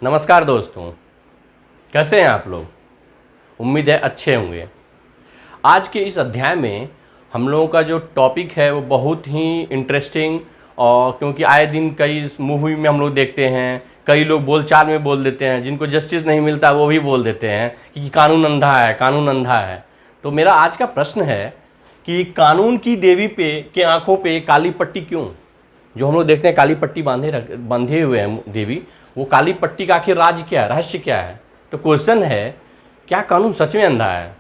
नमस्कार दोस्तों, कैसे हैं आप लोग। उम्मीद है अच्छे होंगे। आज के इस अध्याय में हम लोगों का जो टॉपिक है वो बहुत ही इंटरेस्टिंग, और क्योंकि आए दिन कई मूवी में हम लोग देखते हैं, कई लोग बोलचाल में बोल देते हैं, जिनको जस्टिस नहीं मिलता वो भी बोल देते हैं कि कानून अंधा है, कानून अंधा है। तो मेरा आज का प्रश्न है कि कानून की देवी के आंखों पे काली पट्टी क्यों। जो हम लोग देखते हैं काली पट्टी बांधे हुए हैं देवी, वो काली पट्टी का आखिर राज क्या है, रहस्य क्या है। तो क्वेश्चन है, क्या कानून सच में अंधा है।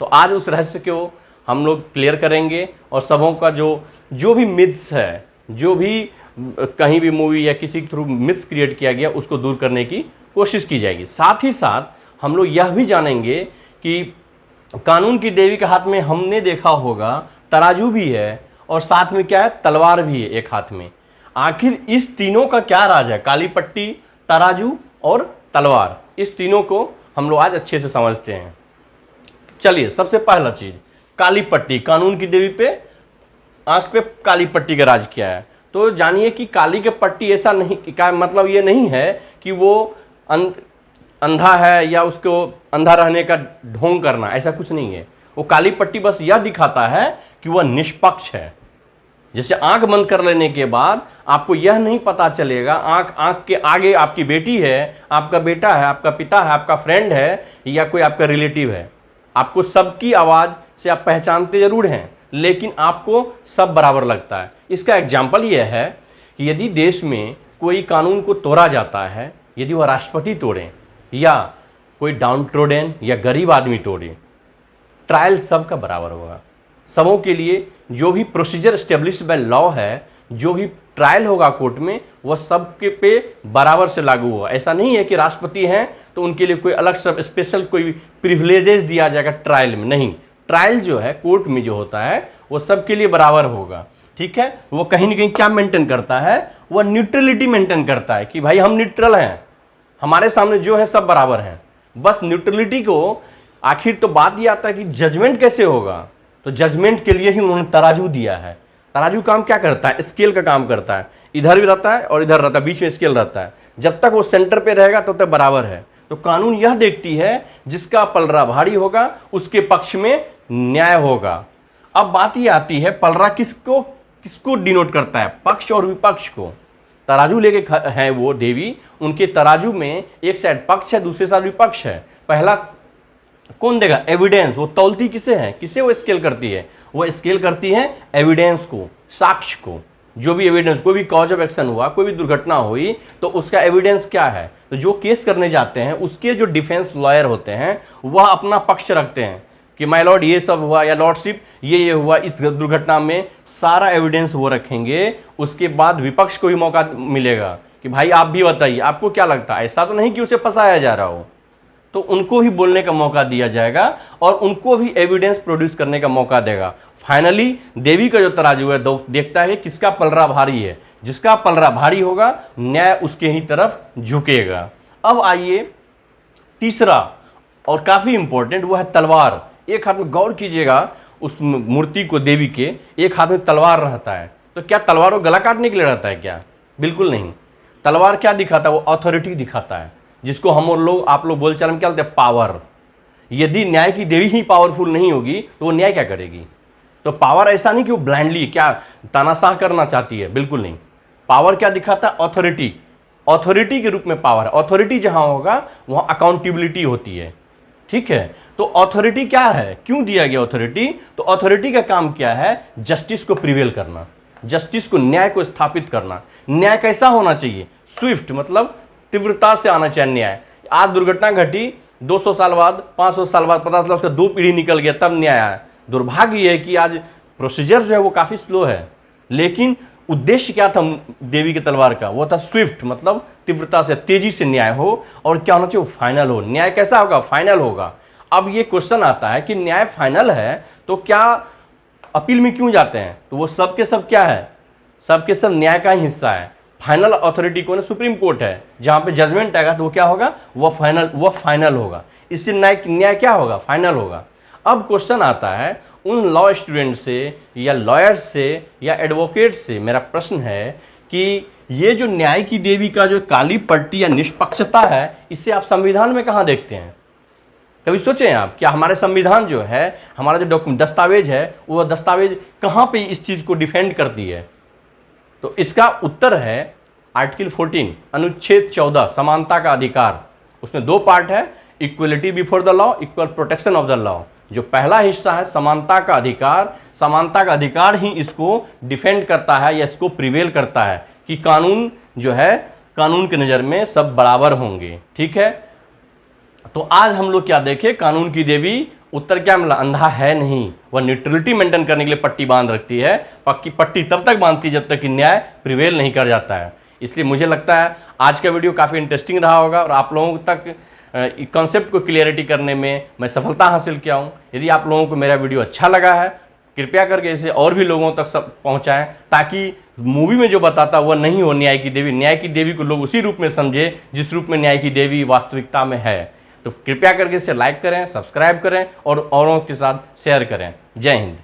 तो आज उस रहस्य को हम लोग क्लियर करेंगे और सबों का जो भी मिथ्स है, जो भी कहीं भी मूवी या किसी के थ्रू मिथ्स क्रिएट किया गया, उसको दूर करने की कोशिश की जाएगी। साथ ही साथ हम लोग यह भी जानेंगे कि कानून की देवी के हाथ में हमने देखा होगा तराजू भी है, और साथ में क्या है, तलवार भी है एक हाथ में। आखिर इस तीनों का क्या राज है, काली पट्टी, तराजू और तलवार। इस तीनों को हम लोग आज अच्छे से समझते हैं। चलिए, सबसे पहला चीज, काली पट्टी। कानून की देवी पे आंख पे काली पट्टी का राज क्या है। तो जानिए कि काली की पट्टी ऐसा नहीं, का मतलब ये नहीं है कि वो अंधा है या उसको अंधा रहने का ढोंग करना, ऐसा कुछ नहीं है। वो काली पट्टी बस यह दिखाता है कि वह निष्पक्ष है। जैसे आंख बंद कर लेने के बाद आपको यह नहीं पता चलेगा, आंख के आगे आपकी बेटी है, आपका बेटा है, आपका पिता है, आपका फ्रेंड है या कोई आपका रिलेटिव है। आपको सबकी आवाज़ से आप पहचानते जरूर हैं, लेकिन आपको सब बराबर लगता है। इसका एग्जाम्पल यह है कि यदि देश में कोई कानून को तोड़ा जाता है, यदि वह राष्ट्रपति तोड़े या कोई डाउन ट्रोडन या गरीब आदमी तोड़े, ट्रायल सबका बराबर होगा। सबों के लिए जो भी प्रोसीजर एस्टेब्लिश्ड बाय लॉ है, जो भी ट्रायल होगा कोर्ट में, वह सबके पे बराबर से लागू होगा। ऐसा नहीं है कि राष्ट्रपति हैं तो उनके लिए कोई अलग सब स्पेशल कोई प्रिविलेजेस दिया जाएगा ट्रायल में। नहीं, ट्रायल जो है कोर्ट में जो होता है वो सबके लिए बराबर होगा। ठीक है, वो कहीं ना कहीं क्या मेंटेन करता है, वह न्यूट्रलिटी मेंटेन करता है कि भाई हम न्यूट्रल हैं, हमारे सामने जो है सब बराबर हैं। बस न्यूट्रलिटी को, आखिर तो बात यह आता है कि जजमेंट कैसे होगा। तो जजमेंट के लिए ही उन्होंने तराजू दिया है। तराजू काम क्या करता है, स्केल का काम करता है। इधर भी रहता है और इधर रहता है, बीच में स्केल रहता है। जब तक वो सेंटर पे रहेगा तब तक बराबर है। तो कानून यह देखती है जिसका पलड़ा भारी होगा उसके पक्ष में न्याय होगा। अब बात यह आती है, पलड़ा किसको डिनोट करता है, पक्ष और विपक्ष को। तराजू लेके है वो देवी, उनके तराजू में एक साइड पक्ष है, दूसरे साइड विपक्ष है। पहला कौन देगा, एविडेंस। वो तौलती किसे है, किसे वो स्केल करती है, वो स्केल करती है एविडेंस को, साक्ष्य को। जो भी एविडेंस, कोई भी कॉज ऑफ एक्शन हुआ, कोई भी दुर्घटना हुई, तो उसका एविडेंस क्या है। तो जो केस करने जाते हैं उसके जो डिफेंस लॉयर होते हैं वह अपना पक्ष रखते हैं कि माय लॉर्ड ये सब हुआ, या लॉर्डशिप ये हुआ इस दुर्घटना में, सारा एविडेंस वो रखेंगे। उसके बाद विपक्ष को भी मौका मिलेगा कि भाई आप भी बताइए, आपको क्या लगता है। ऐसा तो नहीं कि उसे फंसाया जा रहा हो, तो उनको भी बोलने का मौका दिया जाएगा और उनको भी एविडेंस प्रोड्यूस करने का मौका देगा। फाइनली देवी का जो तराजू है देखता है किसका पलड़ा भारी है। जिसका पलड़ा भारी होगा न्याय उसके ही तरफ झुकेगा। अब आइए तीसरा और काफी इंपॉर्टेंट, वो है तलवार। एक हाथ में, गौर कीजिएगा उस मूर्ति को, देवी के एक हाथ में तलवार रहता है। तो क्या तलवार वो गला काटने के लिए रहता है क्या, बिल्कुल नहीं। तलवार क्या दिखाता है, वो अथॉरिटी दिखाता है, जिसको हम और लोग, आप लोग बोलचाल में क्या बोलते हैं, पावर। यदि न्याय की देवी ही पावरफुल नहीं होगी तो वो न्याय क्या करेगी। तो पावर ऐसा नहीं कि वो ब्लाइंडली क्या तानाशाह करना चाहती है, बिल्कुल नहीं। पावर क्या दिखाता है, अथॉरिटी। अथॉरिटी के रूप में पावर है। अथॉरिटी जहां होगा वहां अकाउंटेबिलिटी होती है। ठीक है, तो अथॉरिटी क्या है, क्यों दिया गया अथॉरिटी। तो अथॉरिटी का काम क्या है, जस्टिस को प्रिवेल करना, जस्टिस को, न्याय को स्थापित करना। न्याय कैसा होना चाहिए, स्विफ्ट, मतलब तीव्रता से आना चाहिए न्याय। आज दुर्घटना घटी, 200 साल बाद, 500 साल बाद पता चला उसका 2 पीढ़ी निकल गया, तब न्याय आया। दुर्भाग्य यह है कि आज प्रोसीजर जो है वो काफी स्लो है, लेकिन उद्देश्य क्या था देवी के तलवार का, वो था स्विफ्ट, मतलब तीव्रता से, तेजी से न्याय हो। और क्या होना चाहिए, फाइनल हो। न्याय कैसा होगा, फाइनल होगा। अब ये क्वेश्चन आता है कि न्याय फाइनल है तो क्या अपील में क्यों जाते हैं। तो वो सब के सब क्या है, सब के सब न्याय का ही हिस्सा है। फाइनल अथॉरिटी कौन है, सुप्रीम कोर्ट है। जहां पे जजमेंट आएगा तो वो क्या होगा, वो फाइनल होगा। इससे न्याय क्या होगा, फाइनल होगा। अब क्वेश्चन आता है उन लॉ स्टूडेंट से या लॉयर्स से या एडवोकेट से, मेरा प्रश्न है कि ये जो न्याय की देवी का जो काली पट्टी या निष्पक्षता है, इसे आप संविधान में कहाँ देखते हैं? कभी सोचे हैं आप, क्या हमारे संविधान जो है, हमारा जो दस्तावेज है, वो दस्तावेज कहाँ पे इस चीज़ को डिफेंड करती है? तो इसका उत्तर है आर्टिकल 14 अनुच्छेद 14 समानता का अधिकार। उसमें 2 पार्ट है, equality before the law, equal protection of the law. जो पहला हिस्सा है समानता का अधिकार, समानता का अधिकार ही इसको डिफेंड करता है या इसको प्रिवेल करता है कि कानून जो है, कानून की नज़र में सब बराबर होंगे। ठीक है, तो आज हम लोग क्या देखें, कानून की देवी उत्तर क्या मिला, अंधा है नहीं। वह न्यूट्रलिटी मेंटेन करने के लिए पट्टी बांध रखती है। पक्की पट्टी तब तक बांधती है जब तक कि न्याय प्रिवेल नहीं कर जाता है। इसलिए मुझे लगता है आज का वीडियो काफ़ी इंटरेस्टिंग रहा होगा और आप लोगों तक कॉन्सेप्ट को क्लियरिटी करने में मैं सफलता हासिल किया हूँ। यदि आप लोगों को मेरा वीडियो अच्छा लगा है, कृपया करके इसे और भी लोगों तक सब पहुँचाएँ, ताकि मूवी में जो बताता वह नहीं हो न्याय की देवी। न्याय की देवी को लोग उसी रूप में समझे जिस रूप में न्याय की देवी वास्तविकता में है। तो कृपया करके इसे लाइक करें, सब्सक्राइब करें और औरों के साथ शेयर करें। जय हिंद।